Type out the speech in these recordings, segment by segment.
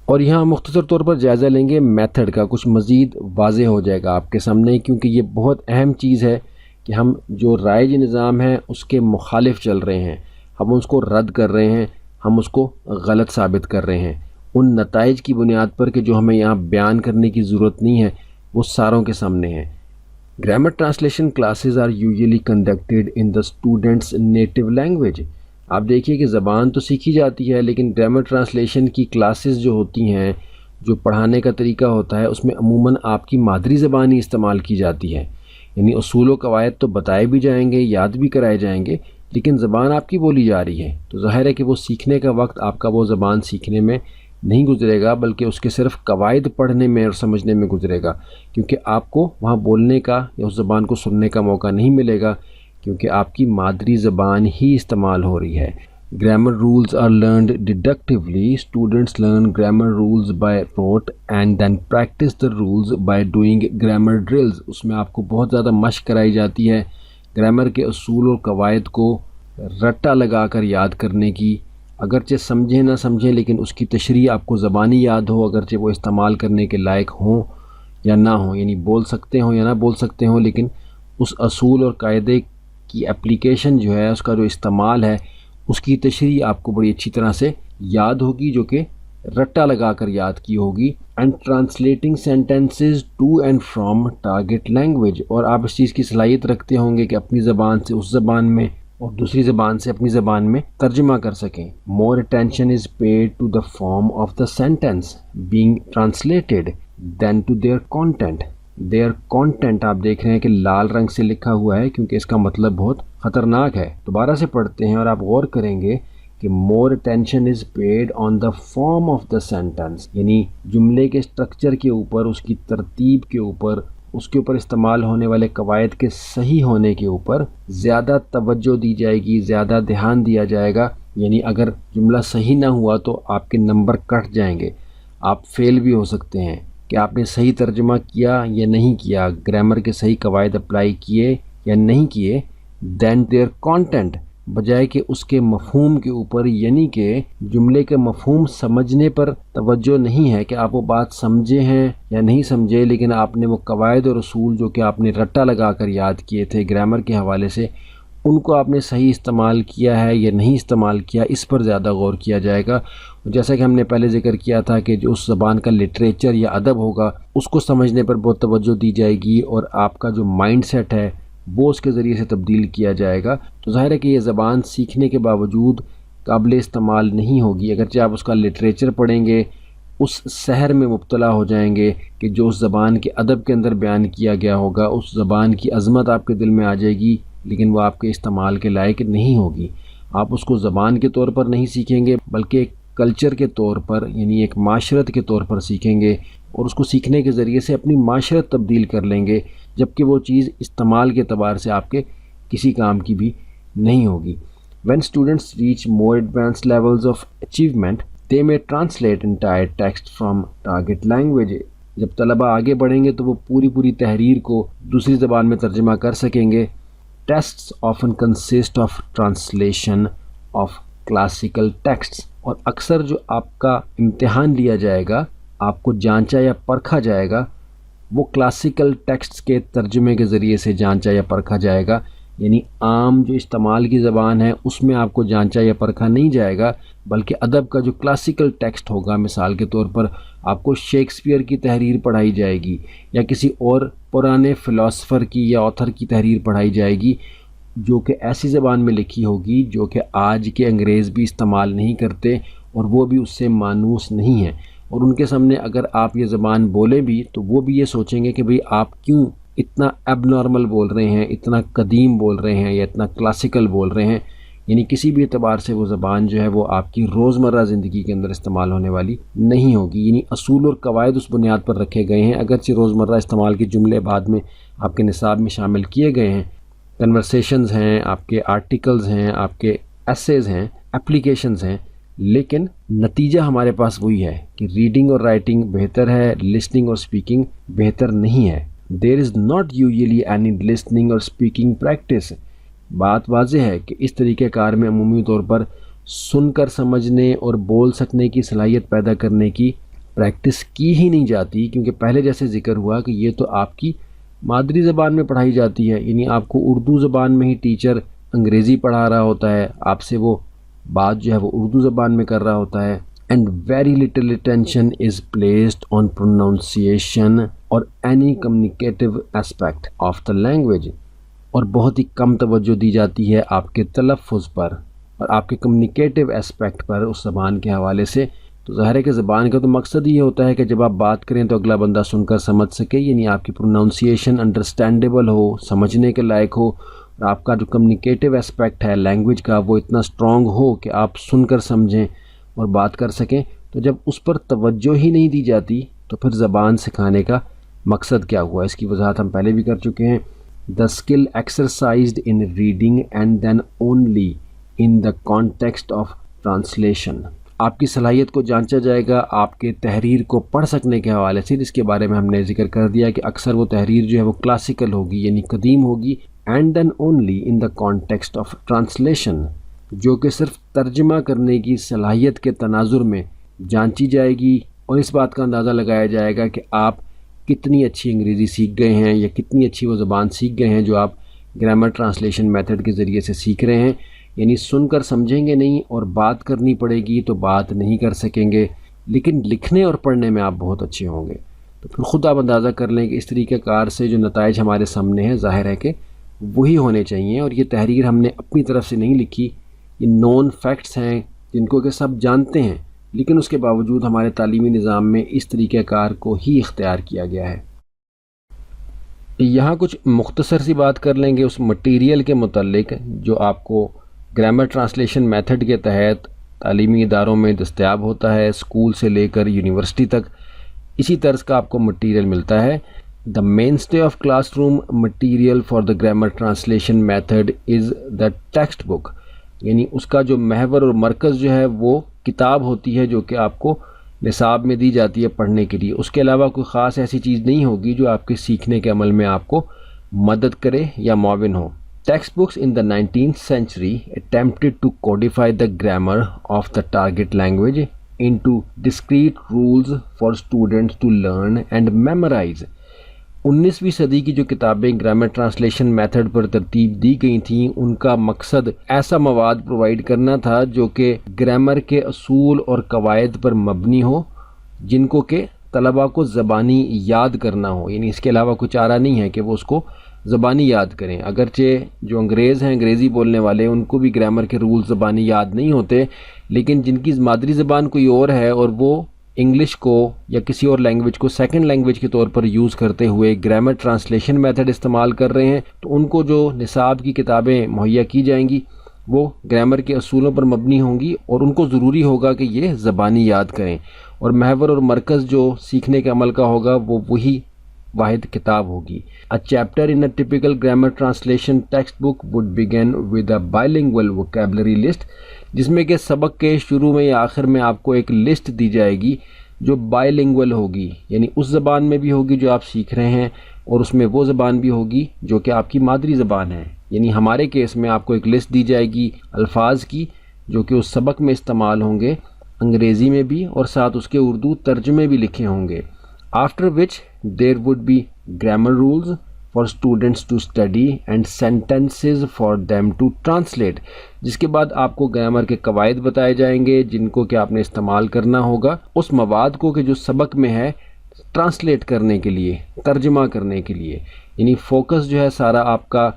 اور یہاں مختصر طور پر جائزہ لیں گے میتھڈ کا، کچھ مزید واضح ہو جائے گا آپ کے سامنے، کیونکہ یہ بہت اہم چیز ہے کہ ہم جو رائج نظام ہے اس کے مخالف چل رہے ہیں، ہم اس کو رد کر رہے ہیں، ہم اس کو غلط ثابت کر رہے ہیں ان نتائج کی بنیاد پر کہ جو ہمیں یہاں بیان کرنے کی ضرورت نہیں ہے وہ ساروں کے سامنے ہیں۔ Grammar translation classes are usually conducted in the students native language. آپ دیکھیے کہ زبان تو سیکھی جاتی ہے لیکن گرامر ٹرانسلیشن کی کلاسز جو ہوتی ہیں، جو پڑھانے کا طریقہ ہوتا ہے، اس میں عموماً آپ کی مادری زبان ہی استعمال کی جاتی ہے، یعنی اصول و قواعد تو بتائے بھی جائیں گے، یاد بھی کرائے جائیں گے، لیکن زبان آپ کی بولی جا رہی ہے، تو ظاہر ہے کہ وہ سیکھنے کا وقت آپ کا وہ زبان سیکھنے میں نہیں گزرے گا بلکہ اس کے صرف قواعد پڑھنے میں اور سمجھنے میں گزرے گا، کیونکہ آپ کو وہاں بولنے کا یا اس زبان کو سننے کا موقع نہیں ملے گا، کیونکہ آپ کی مادری زبان ہی استعمال ہو رہی ہے۔ Grammar rules are learned deductively. Students learn grammar rules by rote and then practice the rules by doing grammar drills. اس میں آپ کو بہت زیادہ مشق کرائی جاتی ہے گرامر کے اصول اور قواعد کو رٹا لگا کر یاد کرنے کی، اگرچہ سمجھیں نہ سمجھیں لیکن اس کی تشریح آپ کو زبانی یاد ہو، اگرچہ وہ استعمال کرنے کے لائق ہوں یا نہ ہوں، یعنی بول سکتے ہوں یا نہ بول سکتے ہوں، لیکن اس اصول اور قاعدے کی اپلیکیشن جو ہے، اس کا جو استعمال ہے، اس کی تشریح آپ کو بڑی اچھی طرح سے یاد ہوگی، جو کہ رٹا لگا کر یاد کی ہوگی۔ And translating sentences to and from target language, اور آپ اس چیز کی صلاحیت رکھتے ہوں گے کہ اپنی زبان سے اس زبان میں اور دوسری زبان سے اپنی زبان میں ترجمہ کر سکیں۔ More attention is paid to the form of the sentence being translated than to their content. Their content آپ دیکھ رہے ہیں کہ لال رنگ سے لکھا ہوا ہے کیونکہ اس کا مطلب بہت خطرناک ہے۔ دوبارہ سے پڑھتے ہیں اور آپ غور کریں گے کہ more attention is paid on the form of the sentence, یعنی جملے کے اسٹرکچر کے اوپر، اس کی ترتیب کے اوپر، اس کے اوپر استعمال ہونے والے قواعد کے صحیح ہونے کے اوپر زیادہ توجہ دی جائے گی، زیادہ دھیان دیا جائے گا۔ یعنی اگر جملہ صحیح نہ ہوا تو آپ کے نمبر کٹ جائیں گے، آپ فیل بھی ہو سکتے ہیں کہ آپ نے صحیح ترجمہ کیا یا نہیں کیا، گرامر کے صحیح قواعد اپلائی کیے یا نہیں کیے۔ دین دیئر کانٹینٹ، بجائے کہ اس کے مفہوم کے اوپر، یعنی کہ جملے کے مفہوم سمجھنے پر توجہ نہیں ہے کہ آپ وہ بات سمجھے ہیں یا نہیں سمجھے، لیکن آپ نے وہ قواعد اور اصول جو کہ آپ نے رٹا لگا کر یاد کیے تھے گرامر کے حوالے سے، ان کو آپ نے صحیح استعمال کیا ہے یا نہیں استعمال کیا، اس پر زیادہ غور کیا جائے گا۔ جیسا کہ ہم نے پہلے ذکر کیا تھا کہ جو اس زبان کا لٹریچر یا ادب ہوگا اس کو سمجھنے پر بہت توجہ دی جائے گی، اور آپ کا جو مائنڈ سیٹ ہے وہ اس کے ذریعے سے تبدیل کیا جائے گا۔ تو ظاہر ہے کہ یہ زبان سیکھنے کے باوجود قابل استعمال نہیں ہوگی، اگرچہ آپ اس کا لٹریچر پڑھیں گے، اس سحر میں مبتلا ہو جائیں گے کہ جو اس زبان کے ادب کے اندر بیان کیا گیا ہوگا، اس زبان کی عظمت آپ کے دل میں آ جائے گی، لیکن وہ آپ کے استعمال کے لائق نہیں ہوگی۔ آپ اس کو زبان کے طور پر نہیں سیکھیں گے بلکہ ایک کلچر کے طور پر، یعنی ایک معاشرت کے طور پر سیکھیں گے، اور اس کو سیکھنے کے ذریعے سے اپنی معاشرت تبدیل کر لیں گے، جبکہ وہ چیز استعمال کے اعتبار سے آپ کے کسی کام کی بھی نہیں ہوگی۔ When students reach more advanced levels of achievement, they may translate entire text from target language. جب طلبہ آگے بڑھیں گے تو وہ پوری تحریر کو دوسری زبان میں ترجمہ کر سکیں گے۔ Tests often consist of translation of classical texts. اور اکثر جو آپ کا امتحان لیا جائے گا، آپ کو جانچا یا پرکھا جائے گا، وہ کلاسیکل ٹیکسٹس کے ترجمے کے ذریعے سے جانچا یا پرکھا جائے گا، یعنی عام جو استعمال کی زبان ہے اس میں آپ کو جانچا یا پرکھا نہیں جائے گا، بلکہ ادب کا جو کلاسیکل ٹیکسٹ ہوگا، مثال کے طور پر آپ کو شیکسپیئر کی تحریر پڑھائی جائے گی یا کسی اور پرانے فلاسفر کی یا آتھر کی تحریر پڑھائی جائے گی، جو کہ ایسی زبان میں لکھی ہوگی جو کہ آج کے انگریز بھی استعمال نہیں کرتے اور وہ بھی اس سے مانوس نہیں ہیں، اور ان کے سامنے اگر آپ یہ زبان بولیں بھی تو وہ بھی یہ سوچیں گے کہ بھئی آپ کیوں اتنا ایب نارمل بول رہے ہیں، اتنا قدیم بول رہے ہیں یا اتنا کلاسیکل بول رہے ہیں، یعنی کسی بھی اعتبار سے وہ زبان جو ہے وہ آپ کی روزمرہ زندگی کے اندر استعمال ہونے والی نہیں ہوگی، یعنی اصول اور قواعد اس بنیاد پر رکھے گئے ہیں، اگرچہ روزمرہ استعمال کے جملے بعد میں آپ کے نصاب میں شامل کیے گئے ہیں، کنورسیشنز ہیں، آپ کے آرٹیکلز ہیں، آپ کے ایسیز ہیں، اپلیکیشنز ہیں، لیکن نتیجہ ہمارے پاس وہی ہے کہ ریڈنگ اور رائٹنگ بہتر ہے، لسننگ اور سپیکنگ بہتر نہیں ہے۔ There is not usually any listening اور اسپیکنگ پریکٹس۔ بات واضح ہے کہ اس طریقہ کار میں عمومی طور پر سن کر سمجھنے اور بول سکنے کی صلاحیت پیدا کرنے کی پریکٹس کی ہی نہیں جاتی، کیونکہ پہلے جیسے ذکر ہوا کہ یہ تو آپ کی مادری زبان میں پڑھائی جاتی ہے، یعنی آپ کو اردو زبان میں ہی ٹیچر انگریزی پڑھا رہا ہوتا ہے، آپ سے وہ بات جو ہے وہ اردو زبان میں کر رہا ہوتا ہے. And very little attention is placed on pronunciation اور any communicative aspect of the language, اور بہت ہی کم توجہ دی جاتی ہے آپ کے تلفظ پر اور آپ کے کمیونیکیٹو اسپیکٹ پر اس زبان کے حوالے سے. تو ظاہر ہے کہ زبان کا تو مقصد یہ ہوتا ہے کہ جب آپ بات کریں تو اگلا بندہ سن کر سمجھ سکے، یعنی آپ کی پروناؤنسیشن انڈرسٹینڈیبل ہو، سمجھنے کے لائق ہو، اور آپ کا جو کمیونیکیٹو اسپیکٹ ہے لینگویج کا وہ اتنا اسٹرانگ ہو کہ آپ سن کر سمجھیں اور بات کر سکیں. تو جب اس پر توجہ ہی نہیں دی جاتی تو پھر زبان سکھانے کا مقصد کیا ہوا؟ اس کی وضاحت ہم پہلے بھی کر چکے ہیں. The skill exercised in reading and then only in the context of translation. آپ کی صلاحیت کو جانچا جائے گا آپ کے تحریر کو پڑھ سکنے کے حوالے سے، جس کے بارے میں ہم نے ذکر کر دیا کہ اکثر وہ تحریر جو ہے وہ کلاسیکل ہوگی، یعنی قدیم ہوگی. And then only in the context of translation, جو کہ صرف ترجمہ کرنے کی صلاحیت کے تناظر میں جانچی جائے گی، اور اس بات کا اندازہ لگایا جائے گا کہ آپ کتنی اچھی انگریزی سیکھ گئے ہیں یا کتنی اچھی وہ زبان سیکھ گئے ہیں جو آپ گرامر ٹرانسلیشن میتھڈ کے ذریعے سے سیکھ رہے ہیں. یعنی سن کر سمجھیں گے نہیں اور بات کرنی پڑے گی تو بات نہیں کر سکیں گے، لیکن لکھنے اور پڑھنے میں آپ بہت اچھے ہوں گے. تو پھر خود آپ اندازہ کر لیں کہ اس طریقہ کار سے جو نتائج ہمارے سامنے ہیں ظاہر ہے کہ وہی ہونے چاہیے. اور یہ تحریر ہم نے اپنی طرف سے نہیں لکھی، یہ نون فیکٹس ہیں جن کو کہ سب جانتے ہیں، لیکن اس کے باوجود ہمارے تعلیمی نظام میں اس طریقہ کار کو ہی اختیار کیا گیا ہے. یہاں کچھ مختصر سی بات کر لیں گے اس مٹیریل کے متعلق جو آپ کو گرامر ٹرانسلیشن میتھڈ کے تحت تعلیمی اداروں میں دستیاب ہوتا ہے، اسکول سے لے کر یونیورسٹی تک اسی طرز کا آپ کو مٹیریل ملتا ہے. The mainstay of classroom material for the grammar translation method is the textbook, یعنی اس کا جو محور اور مرکز جو ہے وہ کتاب ہوتی ہے جو کہ آپ کو نصاب میں دی جاتی ہے پڑھنے کے لیے. اس کے علاوہ کوئی خاص ایسی چیز نہیں ہوگی جو آپ کے سیکھنے کے عمل میں آپ کو مدد کرے یا معاون ہو. Text books in the 19th century attempted to codify the grammar of the target language into discrete rules for students to learn and memorize. 19ویں صدی کی جو کتابیں گرامر ٹرانسلیشن میتھڈ پر ترتیب دی گئی تھیں ان کا مقصد ایسا مواد پرووائڈ کرنا تھا جو کہ گرامر کے اصول اور قواعد پر مبنی ہو، جن کو کہ طلباء کو زبانی یاد کرنا ہو. یعنی اس کے علاوہ کوئی چارہ نہیں ہے کہ وہ اس کو زبانی یاد کریں. اگرچہ جو انگریز ہیں، انگریزی بولنے والے، ان کو بھی گرامر کے رول زبانی یاد نہیں ہوتے، لیکن جن کی مادری زبان کوئی اور ہے اور وہ انگلش کو یا کسی اور لینگویج کو سیکنڈ لینگویج کے طور پر یوز کرتے ہوئے گرامر ٹرانسلیشن میتھڈ استعمال کر رہے ہیں، تو ان کو جو نصاب کی کتابیں مہیا کی جائیں گی وہ گرامر کے اصولوں پر مبنی ہوں گی، اور ان کو ضروری ہوگا کہ یہ زبانی یاد کریں، اور محور اور مرکز جو سیکھنے کے عمل کا ہوگا وہ وہی واحد کتاب ہوگی. A chapter in a typical grammar translation textbook would begin with a bilingual vocabulary list، جس میں کہ سبق کے شروع میں یا آخر میں آپ کو ایک لسٹ دی جائے گی جو بائی لنگول ہوگی، یعنی اس زبان میں بھی ہوگی جو آپ سیکھ رہے ہیں اور اس میں وہ زبان بھی ہوگی جو کہ آپ کی مادری زبان ہے. یعنی ہمارے کیس میں آپ کو ایک لسٹ دی جائے گی الفاظ کی جو کہ اس سبق میں استعمال ہوں گے انگریزی میں بھی، اور ساتھ اس کے اردو ترجمے بھی لکھے ہوں گے. After which there would be grammar rules for students to study and sentences for them to translate، جس کے بعد آپ کو گرامر کے قواعد بتائے جائیں گے جن کو کہ آپ نے استعمال کرنا ہوگا اس مواد کو کہ جو سبق میں ہے ٹرانسلیٹ کرنے کے لیے، ترجمہ کرنے کے لیے. یعنی فوکس جو ہے سارا آپ کا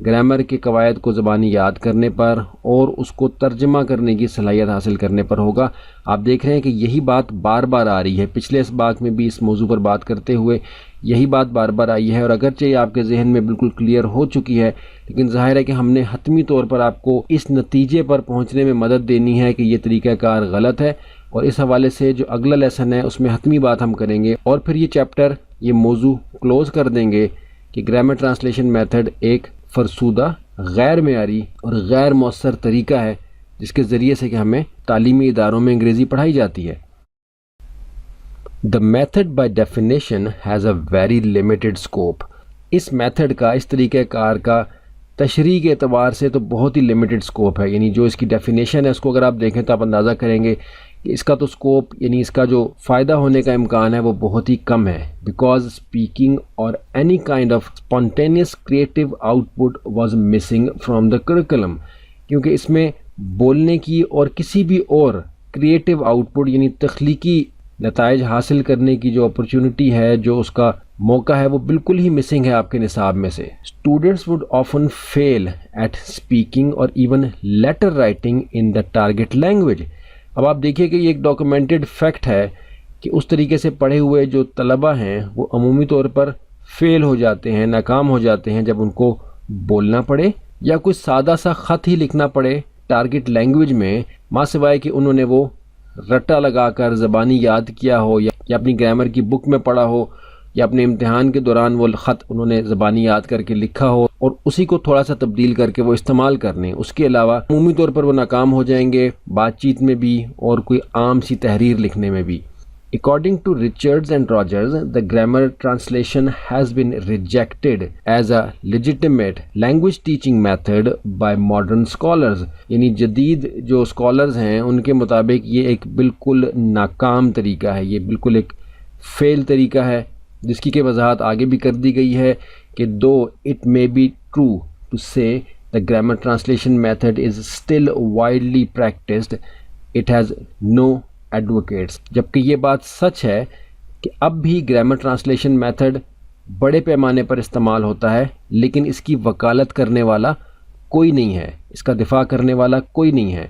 گرامر کے قواعد کو زبانی یاد کرنے پر اور اس کو ترجمہ کرنے کی صلاحیت حاصل کرنے پر ہوگا. آپ دیکھ رہے ہیں کہ یہی بات بار بار آ رہی ہے، پچھلے اسباق میں بھی اس موضوع پر بات کرتے ہوئے یہی بات بار بار آئی ہے، اور اگرچہ یہ آپ کے ذہن میں بالکل کلیئر ہو چکی ہے، لیکن ظاہر ہے کہ ہم نے حتمی طور پر آپ کو اس نتیجے پر پہنچنے میں مدد دینی ہے کہ یہ طریقہ کار غلط ہے. اور اس حوالے سے جو اگلا لیسن ہے اس میں حتمی بات ہم کریں گے، اور پھر یہ چیپٹر یہ موضوع کلوز کر دیں گے کہ گرامر ٹرانسلیشن میتھڈ ایک فرسودہ، غیر معیاری اور غیر مؤثر طریقہ ہے جس کے ذریعے سے کہ ہمیں تعلیمی اداروں میں انگریزی پڑھائی جاتی ہے. The method by definition has a very limited scope. اس میتھڈ کا، اس طریقہ کار کا تشریح کے اعتبار سے تو بہت ہی لمیٹڈ سکوپ ہے. یعنی جو اس کی ڈیفینیشن ہے اس کو اگر آپ دیکھیں تو آپ اندازہ کریں گے کہ اس کا تو اسکوپ یعنی اس کا جو فائدہ ہونے کا امکان ہے وہ بہت ہی کم ہے، بیکاز اسپیکنگ اور any kind of spontaneous creative out put was missing from the curriculum, کیونکہ اس میں بولنے کی اور کسی بھی اور کریٹو آؤٹ پٹ یعنی تخلیقی نتائج حاصل کرنے کی جو اپرچونٹی ہے، جو اس کا موقع ہے، وہ بالکل ہی مسنگ ہے آپ کے نصاب میں سے۔ Students would often fail at speaking اور even later writing in the target language. اب آپ دیکھیے کہ یہ ایک ڈاکومنٹڈ فیکٹ ہے کہ اس طریقے سے پڑھے ہوئے جو طلبہ ہیں وہ عمومی طور پر فیل ہو جاتے ہیں، ناکام ہو جاتے ہیں جب ان کو بولنا پڑے یا کوئی سادہ سا خط ہی لکھنا پڑے ٹارگیٹ لینگویج میں، ماں سوائے کہ انہوں نے وہ رٹا لگا کر زبانی یاد کیا ہو یا اپنی گرامر کی بک میں پڑھا ہو یا اپنے امتحان کے دوران وہ خط انہوں نے زبانی یاد کر کے لکھا ہو اور اسی کو تھوڑا سا تبدیل کر کے وہ استعمال کرنے۔ اس کے علاوہ عمومی طور پر وہ ناکام ہو جائیں گے بات چیت میں بھی اور کوئی عام سی تحریر لکھنے میں بھی۔ According to Richards and Rogers, the grammar translation has been rejected as a legitimate language teaching method by modern scholars. یعنی جدید جو scholars ہیں ان کے مطابق یہ ایک بالکل ناکام طریقہ ہے، یہ بالکل ایک فیل طریقہ ہے، جس کی وضاحت آگے بھی کر دی گئی ہے کہ though it may be true to say the grammar translation method is still widely practiced, it has no advocates. جبکہ یہ بات سچ ہے کہ اب بھی گرامر ٹرانسلیشن میتھڈ بڑے پیمانے پر استعمال ہوتا ہے، لیکن اس کی وکالت کرنے والا کوئی نہیں ہے، اس کا دفاع کرنے والا کوئی نہیں ہے۔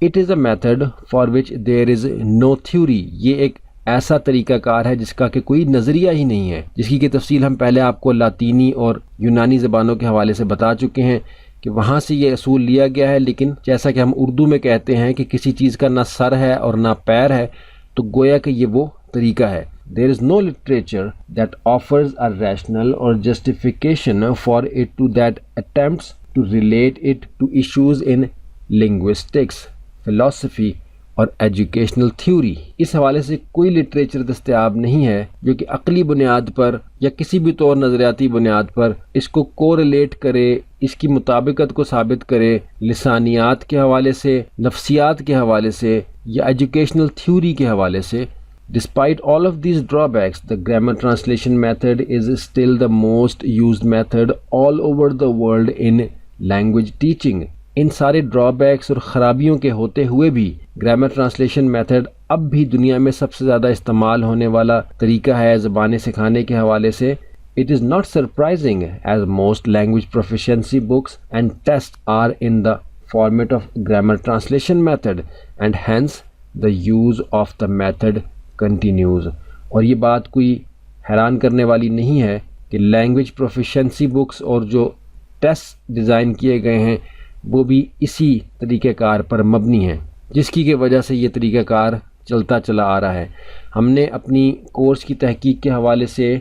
It is a method for which there is no theory, یہ ایک ایسا طریقہ کار ہے جس کا کہ کوئی نظریہ ہی نہیں ہے، جس کی تفصیل ہم پہلے آپ کو لاطینی اور یونانی زبانوں کے حوالے سے بتا چکے ہیں کہ وہاں سے یہ اصول لیا گیا ہے، لیکن جیسا کہ ہم اردو میں کہتے ہیں کہ کسی چیز کا نہ سر ہے اور نہ پیر ہے، تو گویا کہ یہ وہ طریقہ ہے۔ There is no literature that offers a rational or justification for it to that attempts to relate it to issues in linguistics, philosophy اور ایجوکیشنل تھیوری۔ اس حوالے سے کوئی لٹریچر دستیاب نہیں ہے جو کہ عقلی بنیاد پر یا کسی بھی طور نظریاتی بنیاد پر اس کو کوریلیٹ کرے، اس کی مطابقت کو ثابت کرے لسانیات کے حوالے سے، نفسیات کے حوالے سے یا ایجوکیشنل تھیوری کے حوالے سے۔ Despite all of these drawbacks, the grammar translation method is still the most used method all over the world in language teaching. ان سارے ڈرا بیکس اور خرابیوں کے ہوتے ہوئے بھی گرامر ٹرانسلیشن میتھڈ اب بھی دنیا میں سب سے زیادہ استعمال ہونے والا طریقہ ہے زبانیں سکھانے کے حوالے سے۔ It is not surprising as most language proficiency books and tests are in the format of grammar translation method and hence the use of the method continues. اور یہ بات کوئی حیران کرنے والی نہیں ہے کہ لینگویج پروفیشنسی بکس اور جو ٹیسٹ ڈیزائن کیے گئے ہیں وہ بھی اسی طریقہ کار پر مبنی ہیں، جس کی وجہ سے یہ طریقہ کار چلتا چلا آ رہا ہے۔ ہم نے اپنی کورس کی تحقیق کے حوالے سے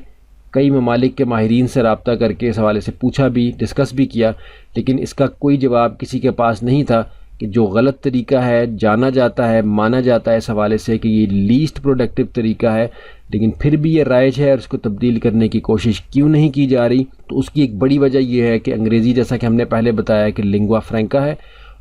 کئی ممالک کے ماہرین سے رابطہ کر کے اس حوالے سے پوچھا بھی، ڈسکس بھی کیا، لیکن اس کا کوئی جواب کسی کے پاس نہیں تھا کہ جو غلط طریقہ ہے، جانا جاتا ہے، مانا جاتا ہے اس حوالے سے کہ یہ لیسٹ پروڈکٹیو طریقہ ہے، لیکن پھر بھی یہ رائج ہے اور اس کو تبدیل کرنے کی کوشش کیوں نہیں کی جا رہی۔ تو اس کی ایک بڑی وجہ یہ ہے کہ انگریزی، جیسا کہ ہم نے پہلے بتایا کہ لنگوا فرینکا ہے،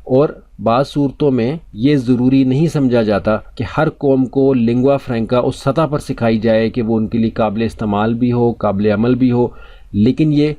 اور بعض صورتوں میں یہ ضروری نہیں سمجھا جاتا کہ ہر قوم کو لنگوا فرینکا اس سطح پر سکھائی جائے کہ وہ ان کے لیے قابل استعمال بھی ہو، قابل عمل بھی ہو، لیکن یہ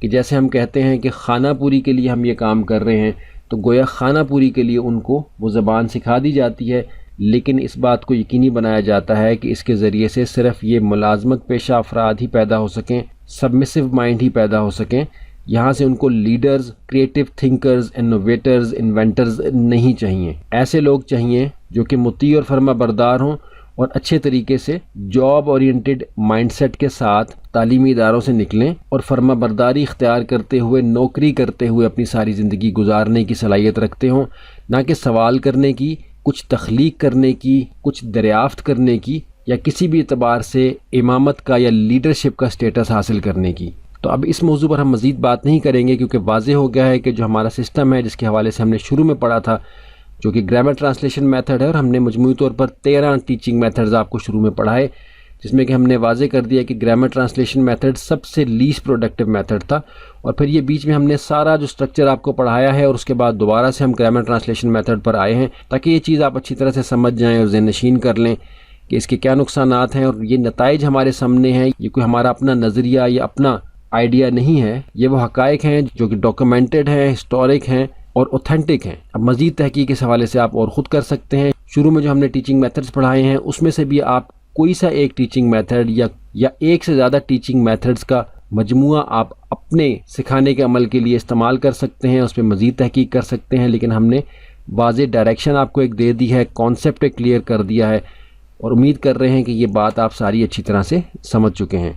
کہ جیسے ہم کہتے ہیں کہ خانہ پوری کے لیے ہم یہ کام کر رہے ہیں، تو گویا خانہ پوری کے لیے ان کو وہ زبان سکھا دی جاتی ہے، لیکن اس بات کو یقینی بنایا جاتا ہے کہ اس کے ذریعے سے صرف یہ ملازمت پیشہ افراد ہی پیدا ہو سکیں، سبمسو مائنڈ ہی پیدا ہو سکیں، یہاں سے ان کو leaders, creative thinkers, innovators, inventors نہیں چاہیے۔ ایسے لوگ چاہیے جو کہ مطیع اور فرما بردار ہوں اور اچھے طریقے سے جاب اورینٹڈ مائنڈ سیٹ کے ساتھ تعلیمی اداروں سے نکلیں اور فرما برداری اختیار کرتے ہوئے نوکری کرتے ہوئے اپنی ساری زندگی گزارنے کی صلاحیت رکھتے ہوں، نہ کہ سوال کرنے کی، کچھ تخلیق کرنے کی، کچھ دریافت کرنے کی، یا کسی بھی اعتبار سے امامت کا یا لیڈرشپ کا سٹیٹس حاصل کرنے کی۔ تو اب اس موضوع پر ہم مزید بات نہیں کریں گے کیونکہ واضح ہو گیا ہے کہ جو ہمارا سسٹم ہے، جس کے حوالے سے ہم نے شروع میں پڑھا تھا، جو کہ گرامر ٹرانسلیشن میتھڈ ہے، اور ہم نے مجموعی طور پر 13 ٹیچنگ میتھڈز آپ کو شروع میں پڑھائے، جس میں کہ ہم نے واضح کر دیا کہ گرامر ٹرانسلیشن میتھڈ سب سے لیسٹ پروڈکٹیو میتھڈ تھا، اور پھر یہ بیچ میں ہم نے سارا جو اسٹرکچر آپ کو پڑھایا ہے اور اس کے بعد دوبارہ سے ہم گرامر ٹرانسلیشن میتھڈ پر آئے ہیں تاکہ یہ چیز آپ اچھی طرح سے سمجھ جائیں اور ذہن نشین کر لیں کہ اس کے کیا نقصانات ہیں، اور یہ نتائج ہمارے سامنے ہیں، یہ کوئی ہمارا اپنا نظریہ یا اپنا آئیڈیا نہیں ہے، یہ وہ حقائق ہیں جو کہ ڈاکومنٹڈ ہیں، ہسٹورک ہیں اور اوتھینٹک ہیں۔ اب مزید تحقیق اس حوالے سے آپ اور خود کر سکتے ہیں۔ شروع میں جو ہم نے ٹیچنگ میتھڈز پڑھائے ہیں اس میں سے بھی آپ کوئی سا ایک ٹیچنگ میتھڈ یا ایک سے زیادہ ٹیچنگ میتھڈز کا مجموعہ آپ اپنے سکھانے کے عمل کے لیے استعمال کر سکتے ہیں، اس پہ مزید تحقیق کر سکتے ہیں، لیکن ہم نے واضح ڈائریکشن آپ کو ایک دے دی ہے، کانسیپٹ ایک کلیئر کر دیا ہے، اور امید کر رہے ہیں کہ یہ بات آپ ساری اچھی طرح سے سمجھ چکے ہیں۔